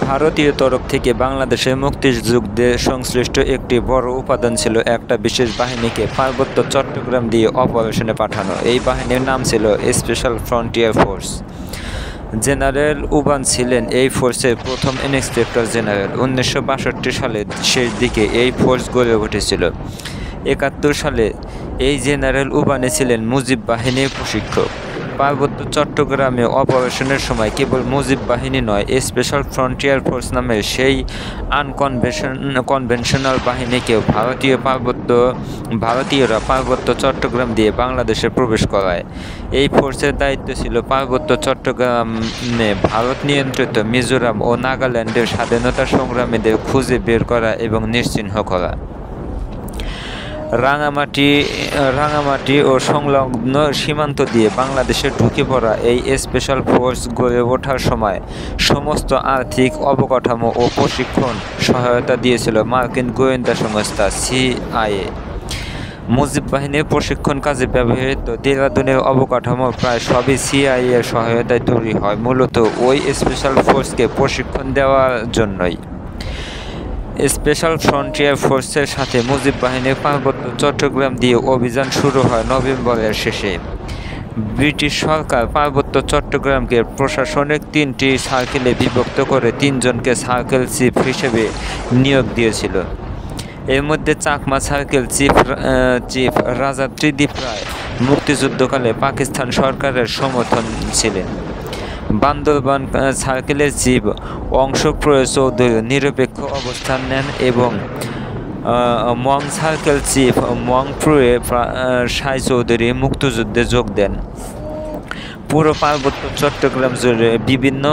ভারতীয় তরফ থেকে বাংলাদেশের মুক্তিযুদ্ধে সংশ্লিষ্ট একটি বড় উপাদান ছিল একটা বিশেষ বাহিনীকে পার্বত্য চট্টগ্রাম দিয়ে অপারেশনে পাঠানো। এই বাহিনীর নাম ছিল special frontier force. General Uban ছিলেন এই ফোর্সের প্রথম ইন্সপেক্টর জেনারেল। 1962 সালের শেষ দিকে এই ফোর্স গড়ে উঠেছিল। 71 সালে এই জেনারেল উবানে ছিলেন মুজিব বাহিনীর প্রশিক্ষক। পার্বত্য চট্টগ্রামে অপারেশনের সময় কেবল মুজিব বাহিনী নয়, স্পেশাল ফ্রন্টিয়ার ফোর্স নামের সেই কনভেনশনাল বাহিনীকেও ভারতীয়রা পার্বত্য চট্টগ্রাম দিয়ে বাংলাদেশে প্রবেশ করায়। এই ফোর্সের দায়িত্ব ছিল পার্বত্য চট্টগ্রামে ভারত নিয়ন্ত্রিত মিজোরাম ও নাগাল্যান্ডের স্বাধীনতা সংগ্রামীদের খুঁজে বের করা এবং নিশ্চিহ্ন করা। রাঙামাটি ও সংলগ্ন সীমান্ত দিয়ে বাংলাদেশে ঢুকে পড়া এই স্পেশাল ফোর্স গড়ে ওঠার সময় সমস্ত আর্থিক অবকাঠামো ও প্রশিক্ষণ সহায়তা দিয়েছিল মার্কিন গোয়েন্দা সংস্থা CIA। মুজিব বাহিনীর প্রশিক্ষণ কাজে ব্যবহৃত দেরাদুনের অবকাঠামো প্রায় সবই CIA এর সহায়তায় তৈরি হয়, মূলত ওই স্পেশাল ফোর্সকে প্রশিক্ষণ দেওয়ার জন্যই। স্পেশাল ফ্রন্টিয়ার ফোর্সের সাথে মুজিব বাহিনীর পার্বত্য চট্টগ্রাম দিয়ে অভিযান শুরু হয় নভেম্বরের শেষে। ব্রিটিশ সরকার পার্বত্য চট্টগ্রামকে প্রশাসনিক 3টি সার্কেলে বিভক্ত করে 3 জনকে সার্কেল চিফ হিসেবে নিয়োগ দিয়েছিল। এর মধ্যে চাকমা সার্কেল চিফ রাজা ত্রিদিব রায় মুক্তিযুদ্ধকালে পাকিস্তান সরকারের সমর্থন ছিলেন। বান্দরবান সার্কেলের চিফ অংশপ্রয় চৌধুরী নিরপেক্ষ অবস্থান নেন এবং মং সার্কেল চিফ মংপ্রয়ে সাই চৌধুরী মুক্তিযুদ্ধে যোগ দেন। পুরো পার্বত্য চট্টগ্রাম জুড়ে বিভিন্ন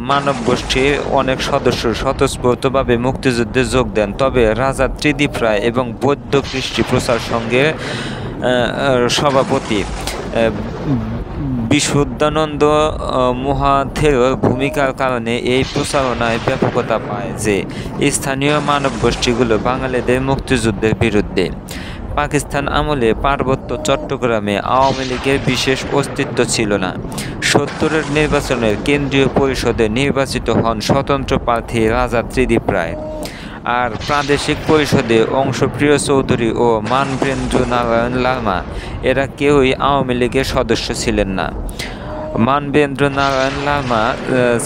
মানব গোষ্ঠীর অনেক সদস্য স্বতঃস্ফূর্তভাবে মুক্তিযুদ্ধে যোগ দেন, তবে রাজা ত্রিদিব রায় এবং বৌদ্ধ কৃষ্টি প্রচার সংঘের সভাপতি বিশুদ্ধানন্দ মহাথেরোর ভূমিকার কারণে এই প্রচারণায় ব্যাপকতা পায় যে স্থানীয় মানব গোষ্ঠীগুলো বাঙালিদের মুক্তিযুদ্ধের বিরুদ্ধে। পাকিস্তান আমলে পার্বত্য চট্টগ্রামে আওয়ামী লীগের বিশেষ অস্তিত্ব ছিল না। 70-এর নির্বাচনের কেন্দ্রীয় পরিষদে নির্বাচিত হন স্বতন্ত্র প্রার্থী রাজা ত্রিদিব রায়, আর প্রাদেশিক পরিষদে অংশপ্রিয় চৌধুরী ও মানবেন্দ্র নারায়ণ লামা এরা কেউই আওয়ামী লীগের সদস্য ছিলেন না। মানবেন্দ্র নারায়ণ লামা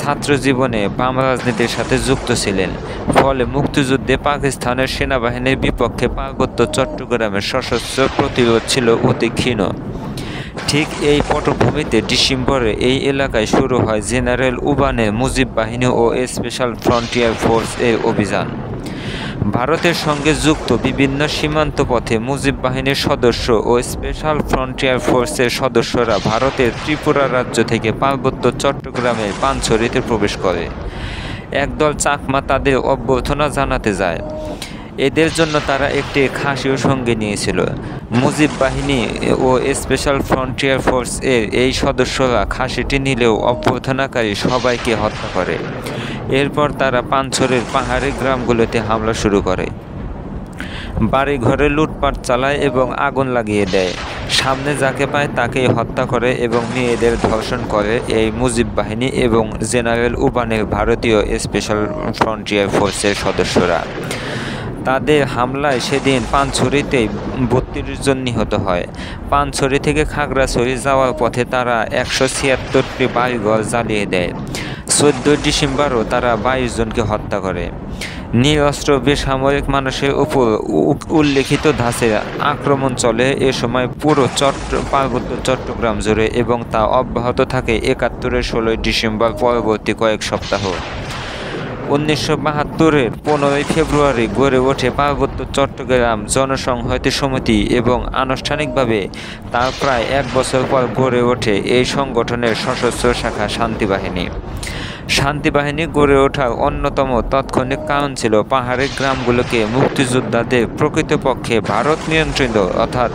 ছাত্র জীবনে বাম রাজনীতির সাথে যুক্ত ছিলেন, ফলে মুক্তিযুদ্ধে পাকিস্তানের সেনাবাহিনীর বিপক্ষে পার্বত্য চট্টগ্রামের সশস্ত্র প্রতিরোধ ছিল অতি ক্ষীণ। ঠিক এই পটভূমিতে ডিসেম্বরে এই এলাকায় শুরু হয় জেনারেল উবানের মুজিব বাহিনী ও স্পেশাল ফ্রন্টিয়ার ফোর্স এর অভিযান। ভারতের সঙ্গে যুক্ত বিভিন্ন সীমান্ত পথে মুজিব বাহিনীর সদস্য ও স্পেশাল ফ্রন্টিয়ার ফোর্সের সদস্যরা ভারতের ত্রিপুরা রাজ্য থেকে পার্বত্য চট্টগ্রামের পানছড়িতে প্রবেশ করে। একদল চাকমা তাদের অভ্যর্থনা জানাতে যায়। এদের জন্য তারা একটি খাসিও সঙ্গে নিয়েছিল। মুজিব বাহিনী ও স্পেশাল ফ্রন্টিয়ার ফোর্স এর এই সদস্যরা খাসিটি নিলেও অভ্যর্থনাকারী সবাইকে হত্যা করে। এরপর তারা পানছড়ির পাহাড়ি গ্রামগুলোতে হামলা শুরু করে, বাড়িঘরে লুটপাট চালায় এবং আগুন লাগিয়ে দেয়। সামনে যাকে পায় তাকেই হত্যা করে এবং মেয়েদের ধর্ষণ করে এই মুজিব বাহিনী এবং জেনারেল উবানের ভারতীয় স্পেশাল ফ্রন্টিয়ার ফোর্সের সদস্যরা। তাদের হামলায় সেদিন পানছড়িতেই 32 জন নিহত হয়। পানছড়ি থেকে খাগড়াছড়ি যাওয়ার পথে তারা 176টি বাড়িঘর জ্বালিয়ে দেয়। 14 ডিসেম্বরও তারা 22 জনকে হত্যা করে। নিরস্ত্র বেসামরিক মানুষের উপর উল্লেখিত ধাঁচের আক্রমণ চলে এ সময় পুরো পার্বত্য চট্টগ্রাম জুড়ে এবং তা অব্যাহত থাকে 71-এর 16 ডিসেম্বর পরবর্তী কয়েক সপ্তাহ। 1972-এর 15 ফেব্রুয়ারি গড়ে ওঠে পার্বত্য চট্টগ্রাম জনসংহতি সমিতি এবং আনুষ্ঠানিকভাবে তার প্রায় 1 বছর পর গড়ে ওঠে এই সংগঠনের সশস্ত্র শাখা শান্তিবাহিনী। শান্তিবাহিনী গড়ে ওঠার অন্যতম তাৎক্ষণিক কারণ ছিল পাহাড়ি গ্রামগুলোকে মুক্তিযোদ্ধাদের প্রকৃতপক্ষে ভারত নিয়ন্ত্রিত অর্থাৎ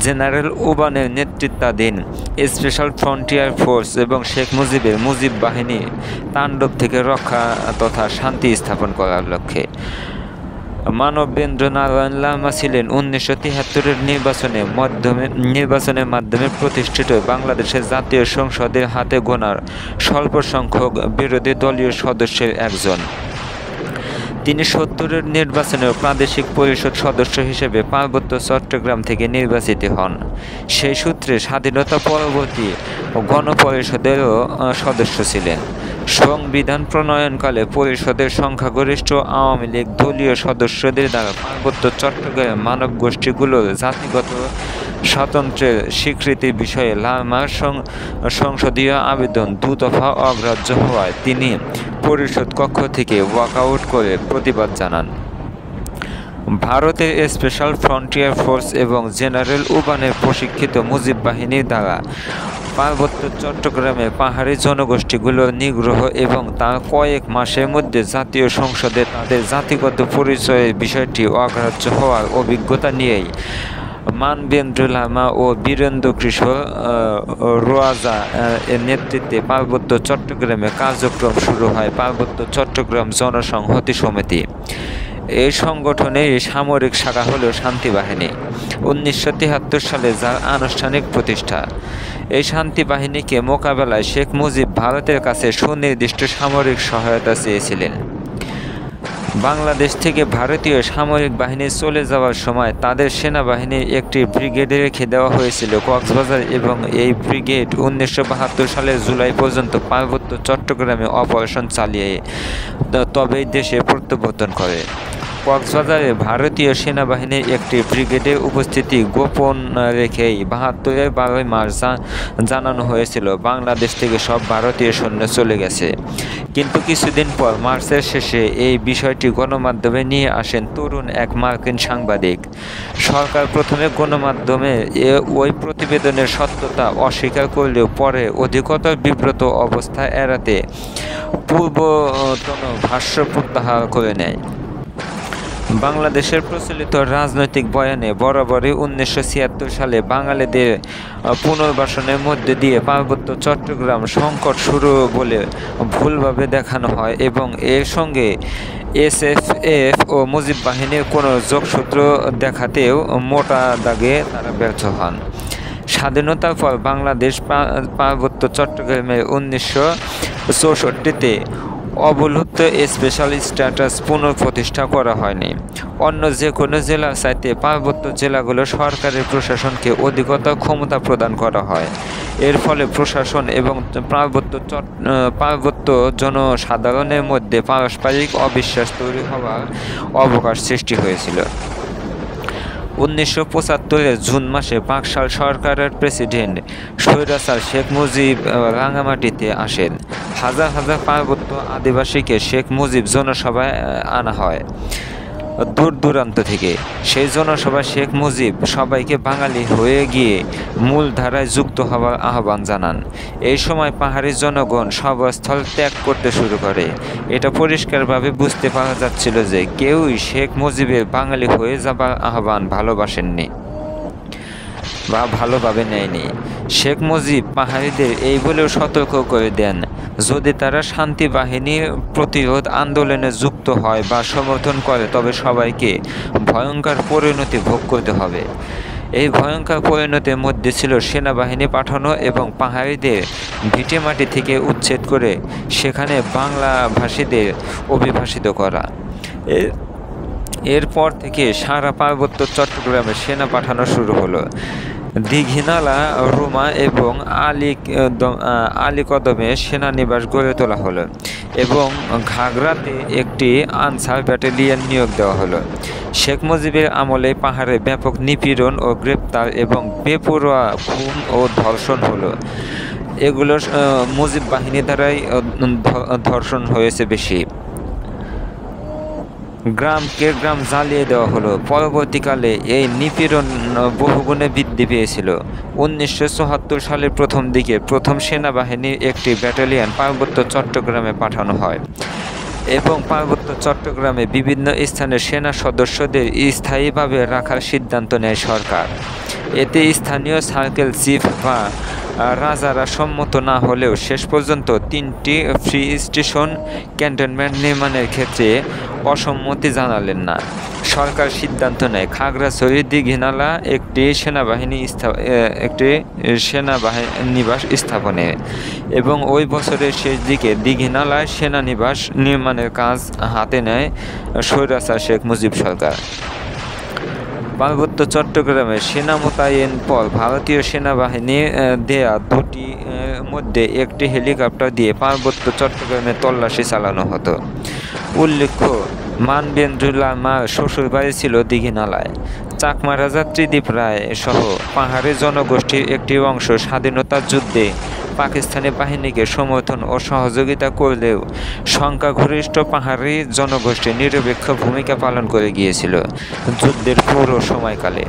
জেনারেল উবানের নেতৃত্বাধীন স্পেশাল ফ্রন্টিয়ার ফোর্স এবং শেখ মুজিবের মুজিব বাহিনী তাণ্ডব থেকে রক্ষা তথা শান্তি স্থাপন করার লক্ষ্যে। মানবেন্দ্র নারায়ণ লামা ছিলেন 1973-এর নির্বাচনের মাধ্যমে প্রতিষ্ঠিত বাংলাদেশের জাতীয় সংসদের হাতে গোনার স্বল্প সংখ্যক বিরোধী দলীয় সদস্যের একজন। তিনি 70-এর নির্বাচনেও প্রাদেশিক পরিষদ সদস্য হিসেবে পার্বত্য চট্টগ্রাম থেকে নির্বাচিত হন। সেই সূত্রে স্বাধীনতা পরবর্তী গণপরিষদেরও সদস্য ছিলেন। সংবিধান প্রণয়নকালে পরিষদের সংখ্যাগরিষ্ঠ আওয়ামী লীগ দলীয় সদস্যদের দ্বারা পার্বত্য চট্টগ্রামের মানব গোষ্ঠীগুলোর জাতিগত স্বাতন্ত্র্যের স্বীকৃতির বিষয়ে লামার সংসদীয় আবেদন দুদফা অগ্রাহ্য হওয়ায় তিনি পরিষদ কক্ষ থেকে ওয়াকআউট করে প্রতিবাদ জানান। ভারতের স্পেশাল ফ্রন্টিয়ার ফোর্স এবং জেনারেল উবানের প্রশিক্ষিত মুজিব বাহিনীর দ্বারা পার্বত্য চট্টগ্রামে পাহাড়ি জনগোষ্ঠীগুলোর নিগ্রহ এবং তার কয়েক মাসের মধ্যে জাতীয় সংসদে তাদের জাতিগত পরিচয়ের বিষয়টি অগ্রাহ্য হওয়ার অভিজ্ঞতা নিয়েই মানবেন্দ্র লামা ও বীরেন্দ্র কিশোর রোয়াজা এর নেতৃত্বে পার্বত্য চট্টগ্রামে কার্যক্রম শুরু হয় পার্বত্য চট্টগ্রাম জনসংহতি সমিতি। এই সংগঠনের সামরিক শাখা হল শান্তি বাহিনী, 1973 সালে যার আনুষ্ঠানিক প্রতিষ্ঠা। এই শান্তি বাহিনীকে মোকাবেলায় শেখ মুজিব ভারতের কাছে সুনির্দিষ্ট সামরিক সহায়তা চেয়েছিলেন। বাংলাদেশ থেকে ভারতীয় সামরিক বাহিনী চলে যাওয়ার সময় তাদের সেনাবাহিনীর একটি ব্রিগেড রেখে দেওয়া হয়েছিল কক্সবাজার এবং এই ব্রিগেড 1972 সালের জুলাই পর্যন্ত পার্বত্য চট্টগ্রামে অপারেশন চালিয়ে তবেই দেশে প্রত্যাবর্তন করে। কক্সবাজারে ভারতীয় সেনাবাহিনীর একটি ব্রিগেডের উপস্থিতি গোপন রেখেই 72-এর 12 মার্চ জানানো হয়েছিল বাংলাদেশ থেকে সব ভারতীয় সৈন্য চলে গেছে। কিন্তু কিছুদিন পর মার্চের শেষে এই বিষয়টি গণমাধ্যমে নিয়ে আসেন তরুণ এক মার্কিন সাংবাদিক। সরকার প্রথমে গণমাধ্যমে ওই প্রতিবেদনের সত্যতা অস্বীকার করলেও পরে অধিকতর বিব্রত অবস্থা এড়াতে পূর্বতন ভাষ্য প্রত্যাহার করে নেয়। বাংলাদেশের প্রচলিত রাজনৈতিক বয়ানে বরাবরই 1976 সালে বাঙালিদের পুনর্বাসনের মধ্যে দিয়ে পার্বত্য চট্টগ্রাম সংকট শুরু বলে ভুলভাবে দেখানো হয় এবং এর সঙ্গে এসএফএফ ও মুজিব বাহিনীর কোনো যোগসূত্র দেখাতেও মোটা দাগে তারা ব্যর্থ হন। স্বাধীনতার পর বাংলাদেশ পার্বত্য চট্টগ্রামে 1964-তে অবলুপ্ত স্পেশাল স্ট্যাটাস পুনঃপ্রতিষ্ঠা করা হয়নি। অন্য যে কোনো জেলার চাইতে পার্বত্য জেলাগুলো সরকারের প্রশাসনকে অধিকতর ক্ষমতা প্রদান করা হয়। এর ফলে প্রশাসন এবং পার্বত্য জনসাধারণের মধ্যে পারস্পরিক অবিশ্বাস তৈরি হওয়ার অবকাশ সৃষ্টি হয়েছিল। 1975-এর জুন মাসে বাকশাল সরকারের প্রেসিডেন্ট স্বৈরাচার শেখ মুজিব রাঙামাটিতে আসেন। হাজার হাজার পার্বত্য আদিবাসীকে শেখ মুজিব জনসভায় আনা হয় দূর দূরান্ত থেকে। সেই জনসভায় শেখ মুজিব সবাইকে বাঙালি হয়ে গিয়ে মূল ধারায় যুক্ত হওয়ার আহ্বান জানান। এই সময় পাহাড়ি জনগণ সভাস্থল ত্যাগ করতে শুরু করে। এটা পরিষ্কারভাবে বুঝতে পারা যাচ্ছিল যে কেউই শেখ মুজিবের বাঙালি হয়ে যাবার আহ্বান ভালোবাসেননি বা ভালোভাবে নেয়নি। শেখ মুজিব পাহাড়িদের এই বলেও সতর্ক করে দেন, যদি তারা শান্তি বাহিনীর প্রতিরোধ আন্দোলনে যুক্ত হয় বা সমর্থন করে তবে সবাইকে ভয়ঙ্কর পরিণতি ভোগ করতে হবে। এই ভয়ঙ্কর পরিণতির মধ্যে ছিল সেনাবাহিনী পাঠানো এবং পাহাড়িদের ভিটেমাটি থেকে উচ্ছেদ করে সেখানে বাংলা ভাষীদের অভিবাসিত করা। এরপর থেকে সারা পার্বত্য চট্টগ্রামে সেনা পাঠানো শুরু হলো। দীঘিনালা, রুমা এবং আলীকদমে সেনানিবাস গড়ে তোলা হলো এবং ঘাগড়াতে একটি আনসার ব্যাটালিয়ন নিয়োগ দেওয়া হলো। শেখ মুজিবের আমলে পাহাড়ে ব্যাপক নিপীড়ন ও গ্রেপ্তার এবং বেপরোয়া খুন ও ধর্ষণ হলো। এগুলো মুজিব বাহিনী দ্বারাই ধর্ষণ হয়েছে বেশি। গ্রামকে গ্রাম জ্বালিয়ে দেওয়া হলো। পরবর্তীকালে এই নিপীড়ন বহুগুণে বৃদ্ধি পেয়েছিল। 1974 সালের প্রথম দিকে প্রথম সেনাবাহিনীর একটি ব্যাটালিয়ন পার্বত্য চট্টগ্রামে পাঠানো হয় এবং পার্বত্য চট্টগ্রামে বিভিন্ন স্থানে সেনা সদস্যদের স্থায়ীভাবে রাখার সিদ্ধান্ত নেয় সরকার। এতে স্থানীয় সার্কেল চিফ বা রাজারা সম্মত না হলেও শেষ পর্যন্ত 3টি ফ্রি স্টেশন ক্যান্টনমেন্ট নির্মাণের ক্ষেত্রে অসম্মতি জানালেন না। সরকার সিদ্ধান্ত নেয় খাগড়াছড়ি দীঘিনালা একটি সেনানিবাস স্থাপনে এবং ওই বছরের শেষ দিকে দীঘিনালায় সেনানিবাস নির্মাণের কাজ হাতে নেয় স্বৈরাচার শেখ মুজিব সরকার। পার্বত্য চট্টগ্রামে সেনা মোতায়েন পর ভারতীয় সেনাবাহিনী দেয়া দুটি মধ্যে একটি হেলিকপ্টার দিয়ে পার্বত্য চট্টগ্রামে তল্লাশি চালানো হতো। উল্লেখ্য, মানবেন্দ্রলামার শ্বশুরবাড়ি ছিল দীঘিনালায়। চাকমা রাজা ত্রিদিব রায় সহ পাহাড়ি জনগোষ্ঠীর একটি অংশ স্বাধীনতা যুদ্ধে পাকিস্তানি বাহিনীকে সমর্থন ও সহযোগিতা করলেও সংখ্যাগরিষ্ঠ পাহাড়ি জনগোষ্ঠী নিরপেক্ষ ভূমিকা পালন করে গিয়েছিল যুদ্ধের পুরো সময়কালে।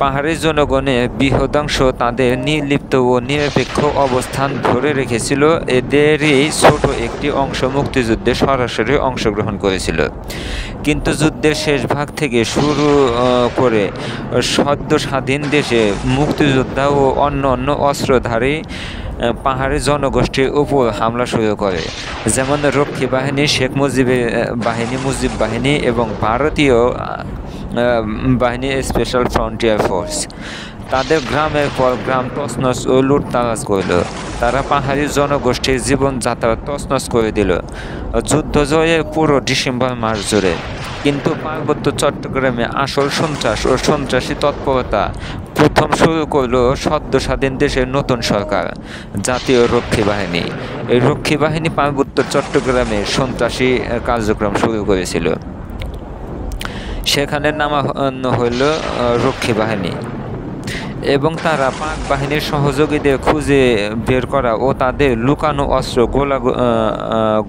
পাহাড়ি জনগণের বৃহদাংশ তাদের নির্লিপ্ত ও নিরপেক্ষ অবস্থান ধরে রেখেছিল। এদেরই ছোট একটি অংশ মুক্তিযুদ্ধে সরাসরি অংশগ্রহণ করেছিল। কিন্তু যুদ্ধের শেষ ভাগ থেকে শুরু করে সদ্য স্বাধীন দেশে মুক্তিযোদ্ধা ও অন্য অস্ত্রধারী পাহাড়ি জনগোষ্ঠীর উপর হামলা শুরু করে, যেমন রক্ষী বাহিনী, শেখ মুজিবের বাহিনী, মুজিব বাহিনী এবং ভারতীয় বাহিনী স্পেশাল ফ্রন্টিয়ার ফোর্স। তাদের গ্রামের পর গ্রাম তছনছ ও লুটতরাজ করল। তারা পাহাড়ি জনগোষ্ঠীর জীবনযাত্রা তছনছ করে দিল যুদ্ধ জয়ের পুরো ডিসেম্বর মাস জুড়ে। কিন্তু পার্বত্য চট্টগ্রামে আসল সন্ত্রাস ও সন্ত্রাসী তৎপরতা প্রথম শুরু করল সদ্য স্বাধীন দেশের নতুন সরকার, জাতীয় রক্ষী বাহিনী। এই রক্ষী বাহিনী পার্বত্য চট্টগ্রামে সন্ত্রাসী কার্যক্রম শুরু করেছিল। সেখানে নামানো হইল রক্ষী বাহিনী এবং তারা পাক বাহিনীর সহযোগীদের খুঁজে বের করা ও তাদের লুকানো অস্ত্র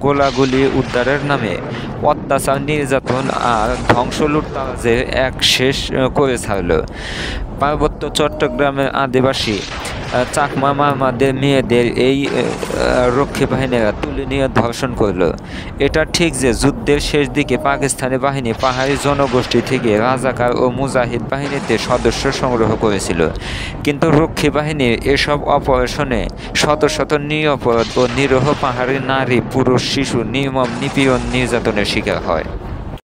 গোলাগুলি উদ্ধারের নামে অত্যাচার, নির্যাতন আর ধ্বংস লুটতরাজের এক শেষ করে ছাড়ল। পার্বত্য চট্টগ্রামের আদিবাসী চাকমা মারমাদের মেয়েদের এই রক্ষী বাহিনীরা তুলে নিয়ে ধর্ষণ করল। এটা ঠিক যে যুদ্ধের শেষ দিকে পাকিস্তানি বাহিনী পাহাড়ি জনগোষ্ঠী থেকে রাজাকার ও মুজাহিদ বাহিনীতে সদস্য সংগ্রহ করেছিল, কিন্তু রক্ষী বাহিনীর এসব অপারেশনে শত শত নিরপরাধ ও নিরীহ পাহাড়ি নারী, পুরুষ, শিশু নির্মম নিপীড়ন, নির্যাতনের শিকার হয়।